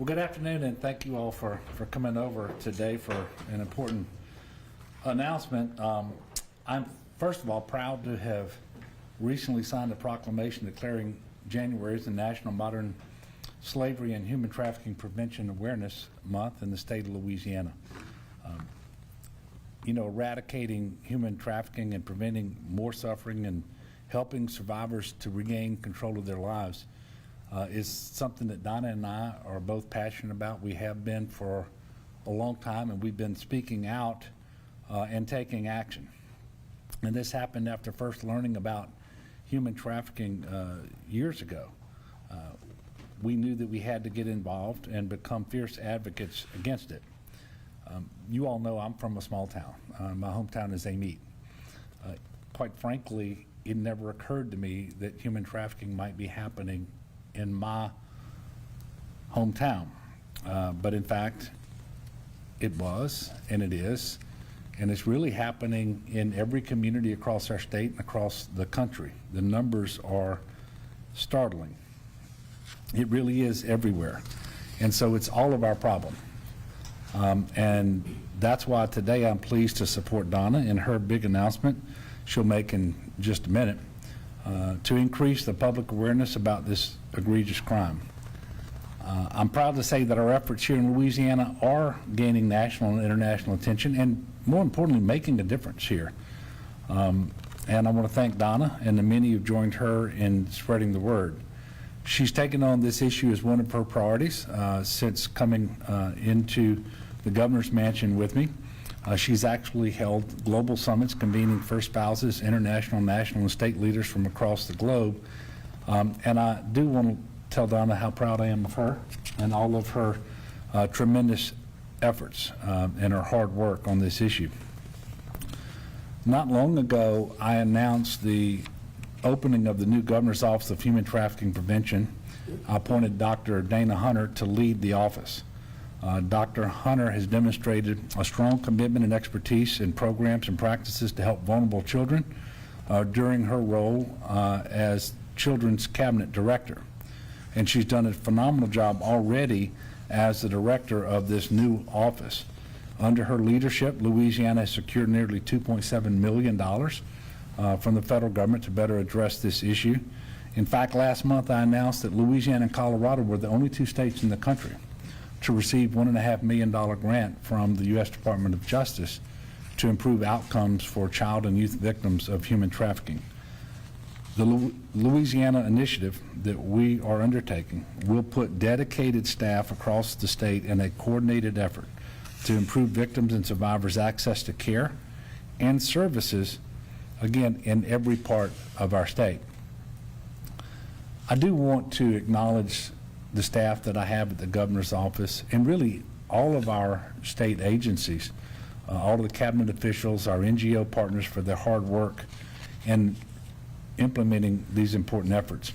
Well, good afternoon, and thank you all for coming over today for an important announcement. I'm, first of all, proud to have recently signed a proclamation declaring January as the National Modern Slavery and Human Trafficking Prevention Awareness Month in the state of Louisiana. Eradicating human trafficking and preventing more suffering and helping survivors to regain control of their lives is something that Donna and I are both passionate about. We have been for a long time, and we've been speaking out and taking action. And this happened after first learning about human trafficking years ago. We knew that we had to get involved and become fierce advocates against it. You all know I'm from a small town. My hometown is Amite. Quite frankly, it never occurred to me that human trafficking might be happening in my hometown. But in fact, it was, and it is, and it's really happening in every community across our state and across the country. The numbers are startling. It really is everywhere. And so it's all of our problem. And that's why today I'm pleased to support Donna in her big announcement she'll make in just a minute to increase the public awareness about this egregious crime. I'm proud to say that our efforts here in Louisiana are gaining national and international attention, and more importantly, making a difference here. And I want to thank Donna and the many who've joined her in spreading the word. She's taken on this issue as one of her priorities since coming into the governor's mansion with me. She's actually held global summits convening first spouses, international, national, and state leaders from across the globe. And I do want to tell Donna how proud I am of her and all of her tremendous efforts and her hard work on this issue. Not long ago, I announced the opening of the new Governor's Office of Human Trafficking Prevention. I appointed Dr. Dana Hunter to lead the office. Dr. Hunter has demonstrated a strong commitment and expertise in programs and practices to help vulnerable children during her role as Children's Cabinet Director. And she's done a phenomenal job already as the director of this new office. Under her leadership, Louisiana has secured nearly $2.7 million from the federal government to better address this issue. In fact, last month I announced that Louisiana and Colorado were the only two states in the country to receive $1.5 million grant from the U.S. Department of Justice to improve outcomes for child and youth victims of human trafficking. The Louisiana initiative that we are undertaking will put dedicated staff across the state in a coordinated effort to improve victims and survivors' access to care and services, again, in every part of our state. I do want to acknowledge the staff that I have at the governor's office and really all of our state agencies, all of the cabinet officials, our NGO partners for their hard work in implementing these important efforts.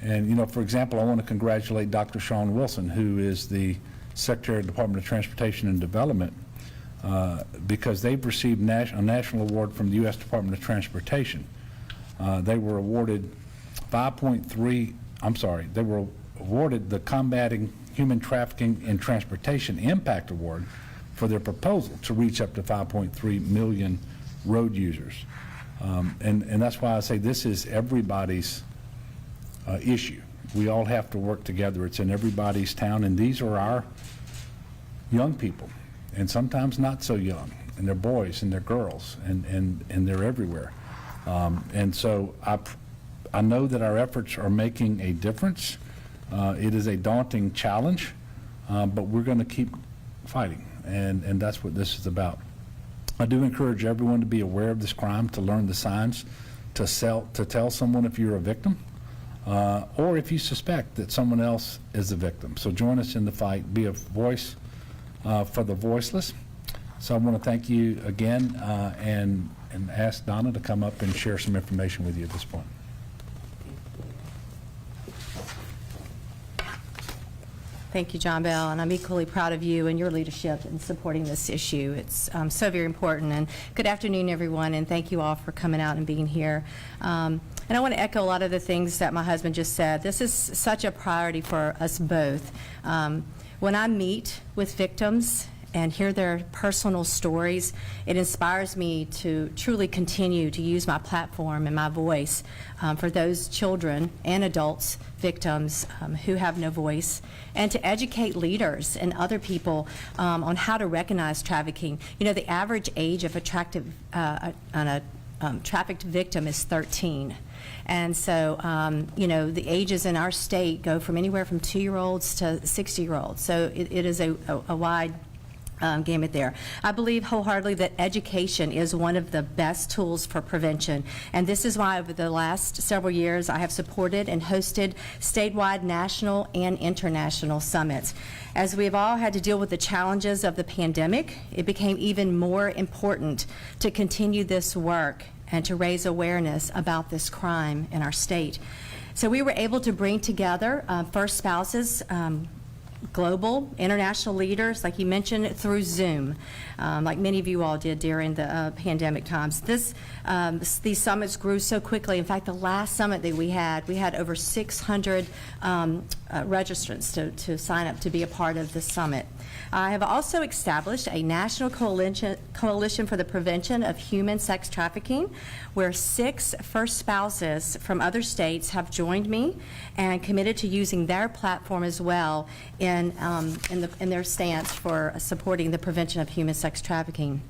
And for example, I want to congratulate Dr. Sean Wilson, who is the Secretary of the Department of Transportation and Development, because they've received a national award from the U.S. Department of Transportation. They were awarded they were awarded the Combating Human Trafficking in Transportation Impact Award for their proposal to reach up to 5.3 million road users. And that's why I say this is everybody's issue. We all have to work together. It's in everybody's town, and these are our young people, and sometimes not so young, and they're boys and they're girls, and they're everywhere. And so I know that our efforts are making a difference. It is a daunting challenge, but we're going to keep fighting, and that's what this is about. I do encourage everyone to be aware of this crime, to learn the signs, to tell someone if you're a victim, or if you suspect that someone else is a victim. So join us in the fight. Be a voice for the voiceless. So I want to thank you again and ask Donna to come up and share some information with you at this point. Thank you, John Bell, and I'm equally proud of you and your leadership in supporting this issue. It's so very important. And good afternoon, everyone, and thank you all for coming out and being here. And I want to echo a lot of the things that my husband just said. This is such a priority for us both. When I meet with victims and hear their personal stories, it inspires me to truly continue to use my platform and my voice for those children and adults, victims who have no voice, and to educate leaders and other people on how to recognize trafficking. You know, the average age of a trafficked victim is 13. And so, you know, the ages in our state go from anywhere from 2-year-olds to 60-year-olds. So it is a wide gamut there. I believe wholeheartedly that education is one of the best tools for prevention, and this is why over the last several years I have supported and hosted statewide, national, and international summits. As we have all had to deal with the challenges of the pandemic, it became even more important to continue this work and to raise awareness about this crime in our state. So we were able to bring together first spouses, global, international leaders, like you mentioned, through Zoom, like many of you all did during the pandemic times. These summits grew so quickly. In fact, the last summit that we had over 600 registrants to sign up to be a part of the summit. I have also established a national coalition for the prevention of human sex trafficking, where 6 first spouses from other states have joined me and committed to using their platform as well in their stance for supporting the prevention of human sex trafficking.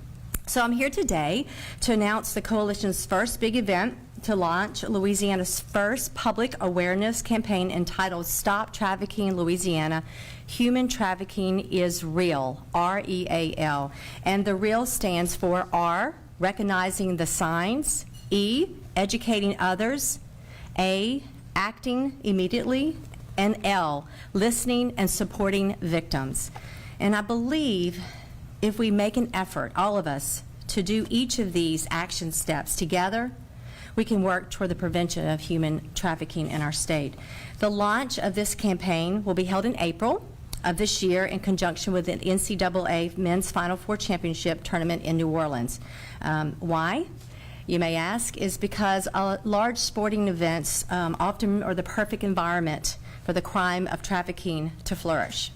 So I'm here today to announce the coalition's first big event to launch Louisiana's first public awareness campaign entitled Stop Trafficking Louisiana. Human Trafficking is Real, R-E-A-L. And the REAL stands for R, recognizing the signs, E, educating others, A, acting immediately, and L, listening and supporting victims. And I believe if we make an effort, all of us, to do each of these action steps together, we can work toward the prevention of human trafficking in our state. The launch of this campaign will be held in April of this year in conjunction with the NCAA Men's Final Four Championship Tournament in New Orleans. Why? You may ask, is because large sporting events often are the perfect environment for the crime of trafficking to flourish.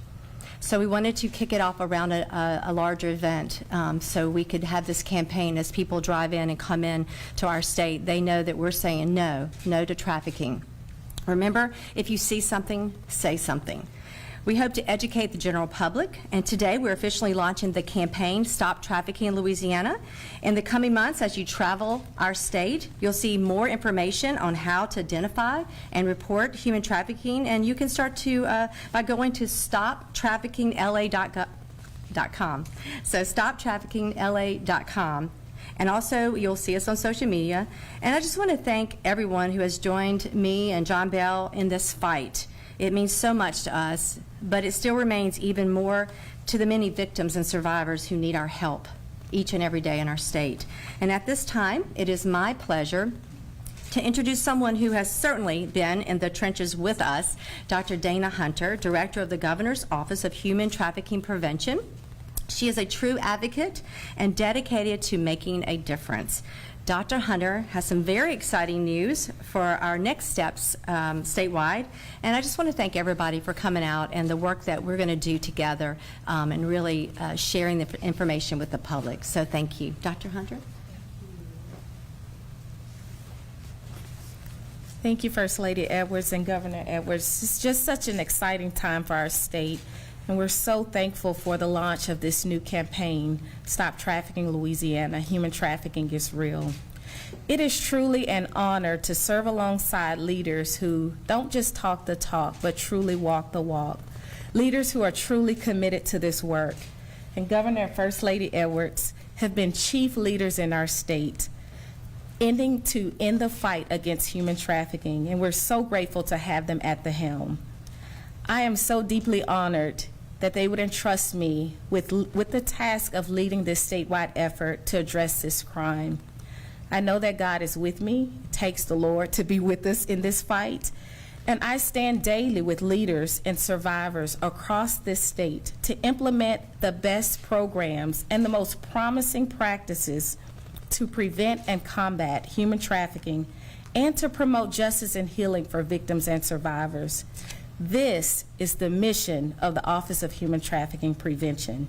So we wanted to kick it off around a larger event so we could have this campaign as people drive in and come in to our state. They know that we're saying no to trafficking. Remember, if you see something, say something. We hope to educate the general public, and today we're officially launching the campaign, Stop Trafficking in Louisiana. In the coming months, as you travel our state, you'll see more information on how to identify and report human trafficking, and you can start to, by going to stoptraffickingla.com. So stoptraffickingla.com. And also, you'll see us on social media. And I just want to thank everyone who has joined me and John Bel in this fight. It means so much to us, but it still remains even more to the many victims and survivors who need our help each and every day in our state. And at this time, it is my pleasure to introduce someone who has certainly been in the trenches with us, Dr. Dana Hunter, Director of the Governor's Office of Human Trafficking Prevention. She is a true advocate and dedicated to making a difference. Dr. Hunter has some very exciting news for our next steps statewide, and I just want to thank everybody for coming out and the work that we're going to do together and really sharing the information with the public. So thank you. Dr. Hunter? Thank you, First Lady Edwards and Governor Edwards. It's just such an exciting time for our state, and we're so thankful for the launch of this new campaign, Stop Trafficking Louisiana, Human Trafficking is Real. It is truly an honor to serve alongside leaders who don't just talk the talk, but truly walk the walk. Leaders who are truly committed to this work. And Governor and First Lady Edwards have been chief leaders in our state, ending to end the fight against human trafficking, and we're so grateful to have them at the helm. I am so deeply honored that they would entrust me with the task of leading this statewide effort to address this crime. I know that God is with me. It takes the Lord to be with us in this fight. And I stand daily with leaders and survivors across this state to implement the best programs and the most promising practices to prevent and combat human trafficking and to promote justice and healing for victims and survivors. This is the mission of the Office of Human Trafficking Prevention,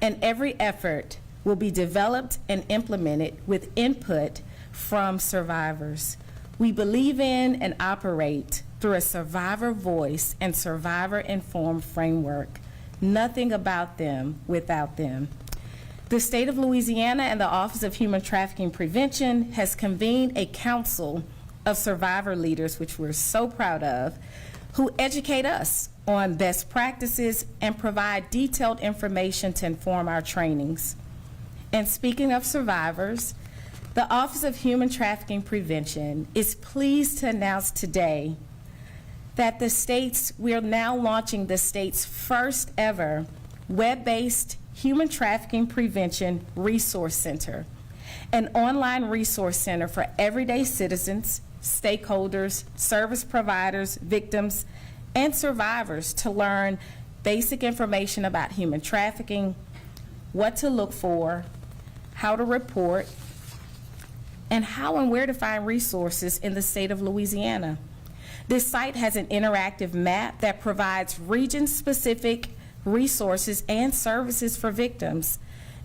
and every effort will be developed and implemented with input from survivors. We believe in and operate through a survivor voice and survivor-informed framework. Nothing about them without them. The state of Louisiana and the Office of Human Trafficking Prevention has convened a council of survivor leaders, which we're so proud of, who educate us on best practices and provide detailed information to inform our trainings. And speaking of survivors, the Office of Human Trafficking Prevention is pleased to announce today that we are now launching the state's first ever web-based Human Trafficking Prevention Resource Center, an online resource center for everyday citizens, stakeholders, service providers, victims, and survivors to learn basic information about human trafficking, what to look for, how to report, and how and where to find resources in the state of Louisiana. This site has an interactive map that provides region-specific resources and services for victims.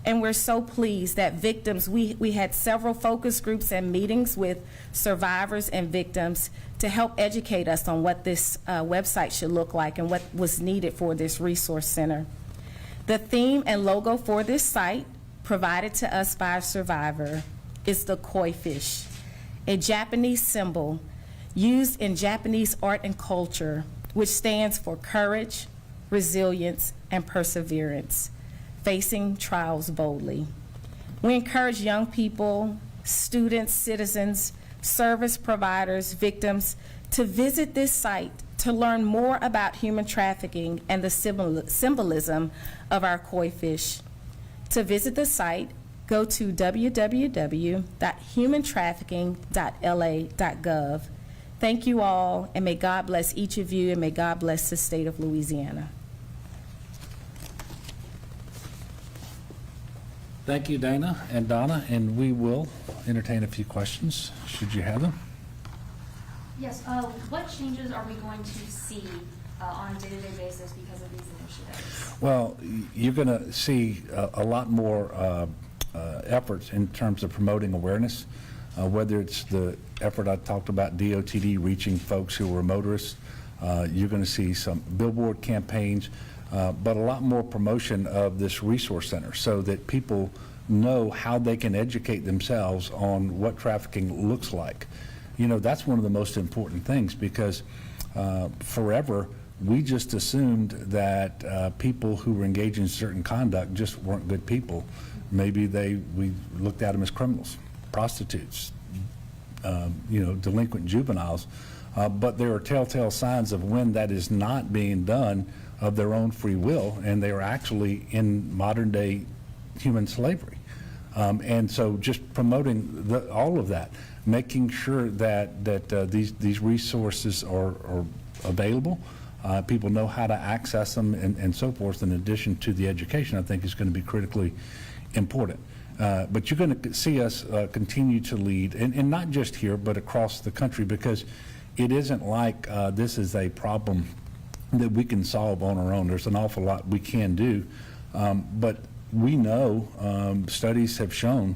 And we're so pleased that victims, we had several focus groups and meetings with survivors and victims to help educate us on what this website should look like and what was needed for this resource center. The theme and logo for this site, provided to us by a survivor, is the koi fish, a Japanese symbol used in Japanese art and culture, which stands for courage, resilience, and perseverance, facing trials boldly. We encourage young people, students, citizens, service providers, victims to visit this site to learn more about human trafficking and the symbolism of our koi fish. To visit the site, go to www.humantrafficking.la.gov. Thank you all, and may God bless each of you, and may God bless the state of Louisiana. Thank you, Dana and Donna, and we will entertain a few questions, should you have them. Yes, what changes are we going to see on a day-to-day basis because of these initiatives? Well, you're going to see a lot more efforts in terms of promoting awareness, whether it's the effort I talked about, DOTD, reaching folks who are motorists. You're going to see some billboard campaigns, but a lot more promotion of this resource center so that people know how they can educate themselves on what trafficking looks like. You know, that's one of the most important things, because forever we just assumed that people who were engaged in certain conduct just weren't good people. Maybe we looked at them as criminals, prostitutes, delinquent juveniles, but there are telltale signs of when that is not being done of their own free will, and they are actually in modern day human slavery. And so just promoting all of that, making sure that these resources are available, people know how to access them, and so forth, in addition to the education, I think is going to be critically important. But you're going to see us continue to lead, and not just here, but across the country, because it isn't like this is a problem that we can solve on our own. There's an awful lot we can do, but we know studies have shown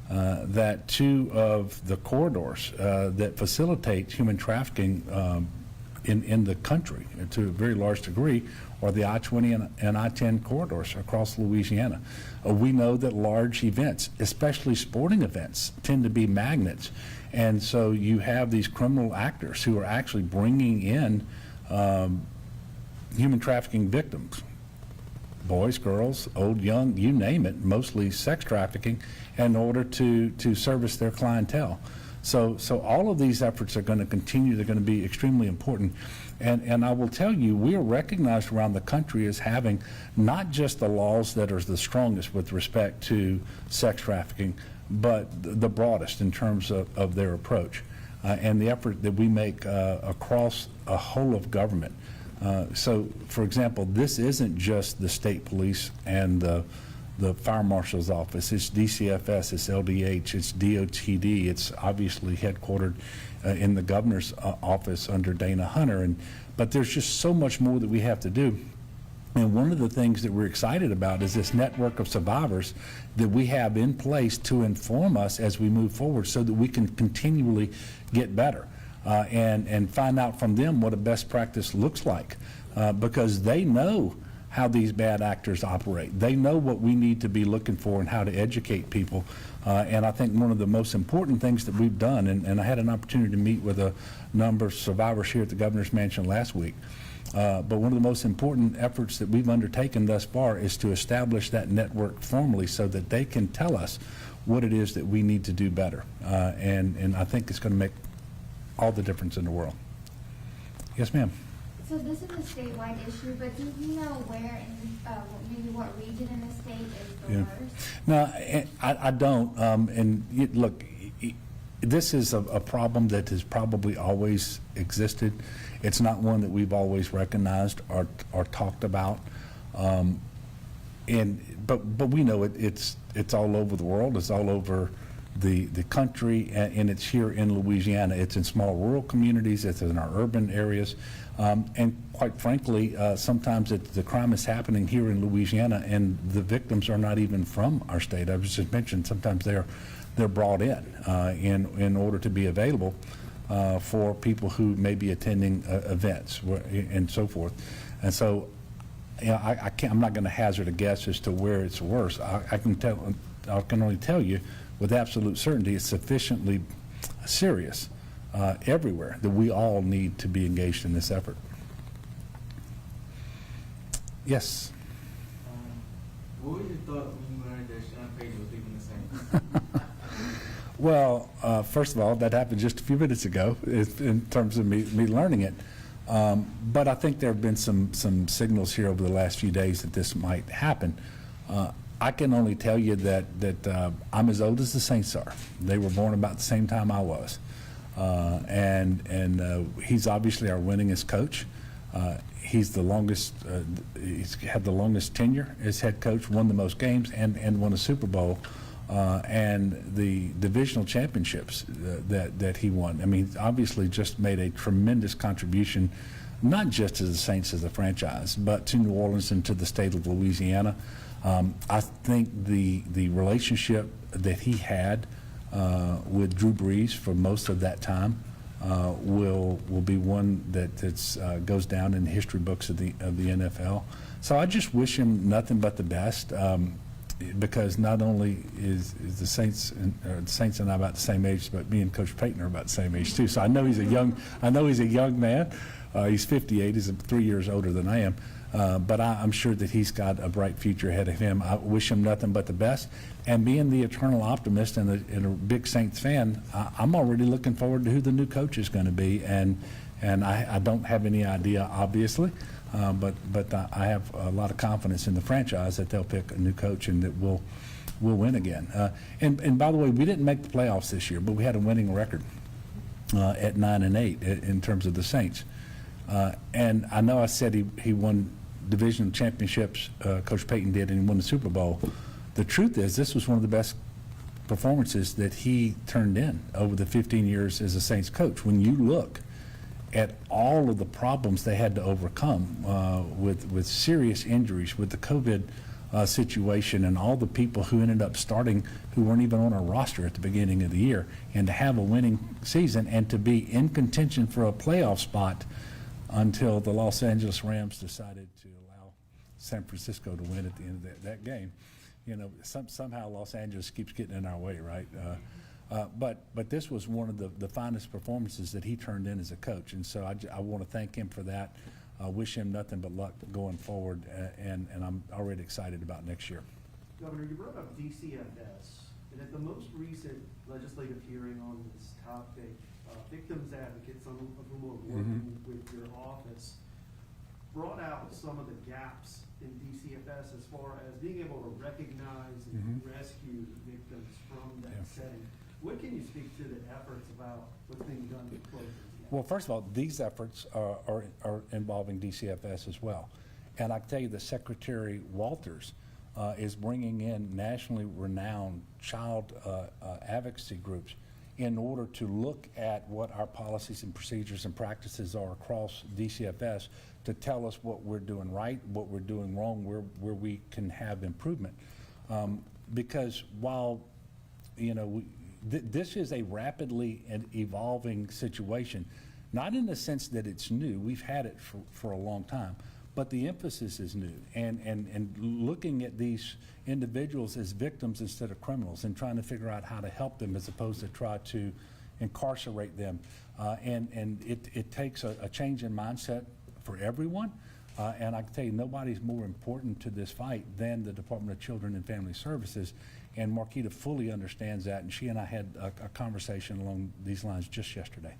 that two of the corridors that facilitate human trafficking in the country to a very large degree are the I-20 and I-10 corridors across Louisiana. We know that large events, especially sporting events, tend to be magnets. And so you have these criminal actors who are actually bringing in human trafficking victims, boys, girls, old, young, you name it, mostly sex trafficking, in order to service their clientele. So all of these efforts are going to continue. They're going to be extremely important. And I will tell you, we are recognized around the country as having not just the laws that are the strongest with respect to sex trafficking, but the broadest in terms of their approach and the effort that we make across a whole of government. So, for example, this isn't just the state police and the the fire marshal's office, it's DCFS, it's LDH, it's DOTD, it's obviously headquartered in the governor's office under Dana Hunter. But there's just so much more that we have to do. And one of the things that we're excited about is this network of survivors that we have in place to inform us as we move forward so that we can continually get better and find out from them what a best practice looks like because they know how these bad actors operate. They know what we need to be looking for and how to educate people. And I think one of the most important things that we've done, and I had an opportunity to meet with a number of survivors here at the Governor's Mansion last week, but one of the most important efforts that we've undertaken thus far is to establish that network formally so that they can tell us what it is that we need to do better. And I think it's going to make all the difference in the world. Yes, ma'am. So this is a statewide issue, but do you know where in, maybe what region in the state is the worst? No, I don't. Look, this is a problem that has probably always existed. It's not one that we've always recognized or talked about. But we know it's all over the world. It's all over the country, and it's here in Louisiana. It's in small rural communities. It's in our urban areas. And quite frankly, sometimes the crime is happening here in Louisiana, and the victims are not even from our state. I was just mentioned sometimes they're brought in order to be available for people who may be attending events and so forth. And so, you know, I'm not going to hazard a guess as to where it's worse. I can only tell you with absolute certainty it's sufficiently serious everywhere that we all need to be engaged in this effort. Yes. What were your thoughts when you learned that Sean Payton was leaving the Saints? Well, first of all, that happened just a few minutes ago in terms of me learning it. But I think there have been some signals here over the last few days that this might happen. I can only tell you that I'm as old as the Saints are. They were born about the same time I was. And he's obviously our winningest coach. He's the longest, he's had the longest tenure as head coach, won the most games, and won a Super Bowl. And the divisional championships that he won. I mean, obviously just made a tremendous contribution, not just to the Saints as a franchise, but to New Orleans and to the state of Louisiana. I think the relationship that he had with Drew Brees for most of that time will be one that goes down in the history books of the NFL. So I just wish him nothing but the best. Because not only is the Saints and I about the same age, but me and Coach Payton are about the same age too. So I know he's a young man. He's 58. He's 3 years older than I am. But I'm sure that he's got a bright future ahead of him. I wish him nothing but the best. And being the eternal optimist and a big Saints fan, I'm already looking forward to who the new coach is going to be. And I don't have any idea, obviously. But I have a lot of confidence in the franchise that they'll pick a new coach and that we'll win again. And by the way, we didn't make the playoffs this year, but we had a winning record at 9-8 in terms of the Saints. And I know I said he won division championships, Coach Payton did, and he won the Super Bowl. The truth is this was one of the best performances that he turned in over the 15 years as a Saints coach. When you look at all of the problems they had to overcome with serious injuries, with the COVID situation, and all the people who ended up starting who weren't even on our roster at the beginning of the year, and to have a winning season and to be in contention for a playoff spot until the Los Angeles Rams decided to allow San Francisco to win at the end of that game. You know, somehow Los Angeles keeps getting in our way, right? But this was one of the finest performances that he turned in as a coach, and so I want to thank him for that. I wish him nothing but luck going forward, and I'm already excited about next year. Governor, you brought up DCFS, and at the most recent legislative hearing on this topic, victims advocates, some of whom are working with your office, brought out some of the gaps in DCFS as far as being able to recognize and rescue victims from that setting. What can you speak to the efforts about what's being done to close these gaps? Well, first of all, these efforts are involving DCFS as well. And I can tell you that Secretary Walters is bringing in nationally renowned child advocacy groups in order to look at what our policies and procedures and practices are across DCFS to tell us what we're doing right, what we're doing wrong, where we can have improvement. Because while, you know, this is a rapidly evolving situation, not in the sense that it's new, we've had it for a long time, but the emphasis is new, and looking at these individuals as victims instead of criminals and trying to figure out how to help them as opposed to try to incarcerate them. And it takes a change in mindset for everyone. And I can tell you, nobody's more important to this fight than the Department of Children and Family Services. And Marquita fully understands that, and she and I had a conversation along these lines just yesterday.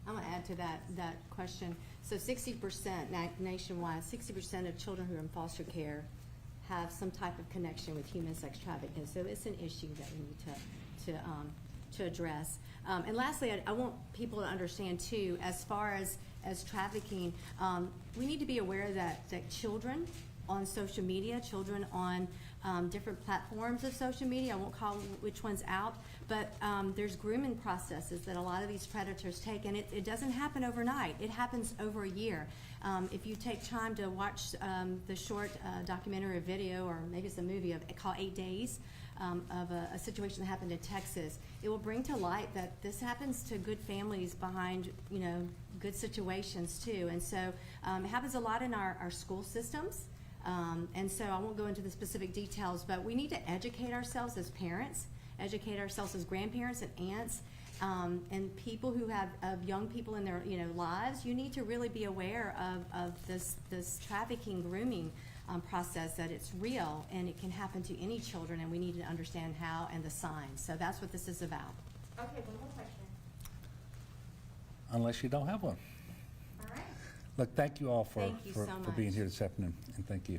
I'm going to add to that question. So 60% nationwide, 60% of children who are in foster care have some type of connection with human sex trafficking. So it's an issue that we need to address. And lastly, I want people to understand too, as far as trafficking, we need to be aware that children on social media, children on different platforms of social media, I won't call which ones out, but there's grooming processes that a lot of these predators take, and it doesn't happen overnight. It happens over a year. If you take time to watch the short documentary or video, or maybe it's a movie called 8 Days, of a situation that happened in Texas, it will bring to light that this happens to good families behind, you know, good situations too. And so it happens a lot in our school systems. And so I won't go into the specific details, but we need to educate ourselves as parents, educate ourselves as grandparents and aunts, and people who have young people in their lives. You need to really be aware of this trafficking, grooming process, that it's real and it can happen to any children, and we need to understand how and the signs. So that's what this is about. Okay, one more question. Unless you don't have one. All right. Look, thank you all for Thank you so being much. here this afternoon, and thank you.